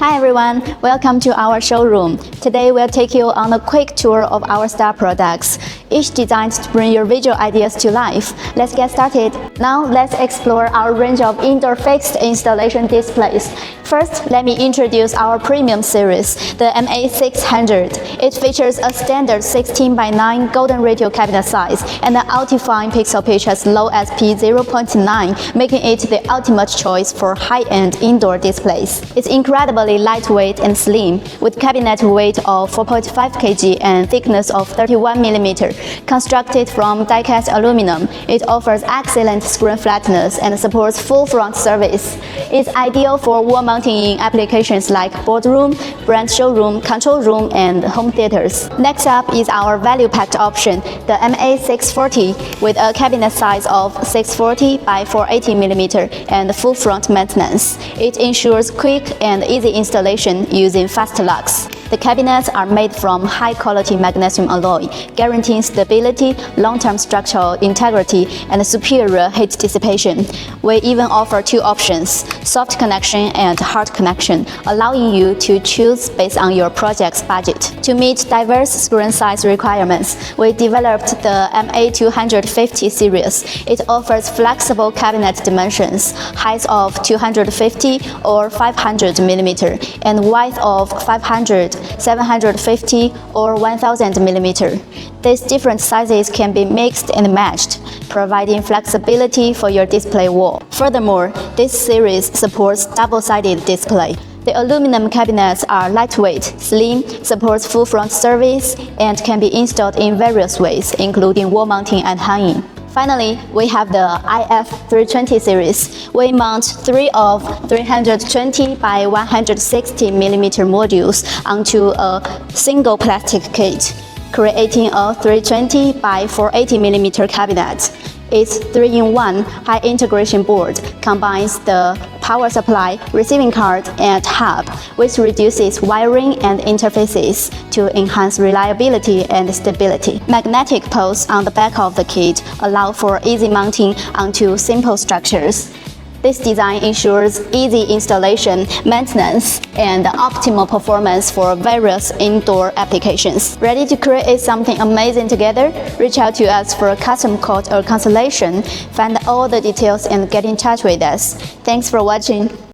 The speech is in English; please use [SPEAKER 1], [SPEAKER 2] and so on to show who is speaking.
[SPEAKER 1] Hi everyone, welcome to our showroom. Today we'll take you on a quick tour of our star products, each designed to bring your visual ideas to life. Let's get started. Now let's explore our range of indoor fixed installation displays. First, let me introduce our premium series, the MA600. It features a standard 16:9 golden ratio cabinet size and an ultra-fine pixel pitch as low as p0.9, making it the ultimate choice for high-end indoor displays. It's incredibly lightweight and slim, with cabinet weight of 4.5 kg and thickness of 31 mm. Constructed from die-cast aluminum, it offers excellent screen flatness and supports full front service. It's ideal for wall mounting in applications like boardroom, brand showroom, control room, and home theaters. Next up is our value-packed option, the MA640, with a cabinet size of 640 by 480 mm and full front maintenance. It ensures quick and easy installation using fast locks. The cabinets are made from high-quality magnesium alloy, guaranteeing stability, long-term structural integrity, and superior heat dissipation. We even offer two options, soft connection and hard connection, allowing you to choose based on your project's budget. To meet diverse screen size requirements, we developed the MA250 series. It offers flexible cabinet dimensions, height of 250 or 500 mm, and width of 500, 750 or 1000 mm. These different sizes can be mixed and matched, providing flexibility for your display wall. Furthermore, this series supports double-sided display. The aluminum cabinets are lightweight, slim, supports full front service, and can be installed in various ways, including wall mounting and hanging. Finally, we have the IF320 series. We mount three of 320 by 160 mm modules onto a single plastic kit, creating a 320 by 480 mm cabinet. Its 3-in-1 high integration board combines the power supply, receiving card, and hub, which reduces wiring and interfaces to enhance reliability and stability. Magnetic posts on the back of the kit allow for easy mounting onto simple structures. This design ensures easy installation, maintenance, and optimal performance for various indoor applications. Ready to create something amazing together? Reach out to us for a custom quote or consultation. Find all the details and get in touch with us. Thanks for watching.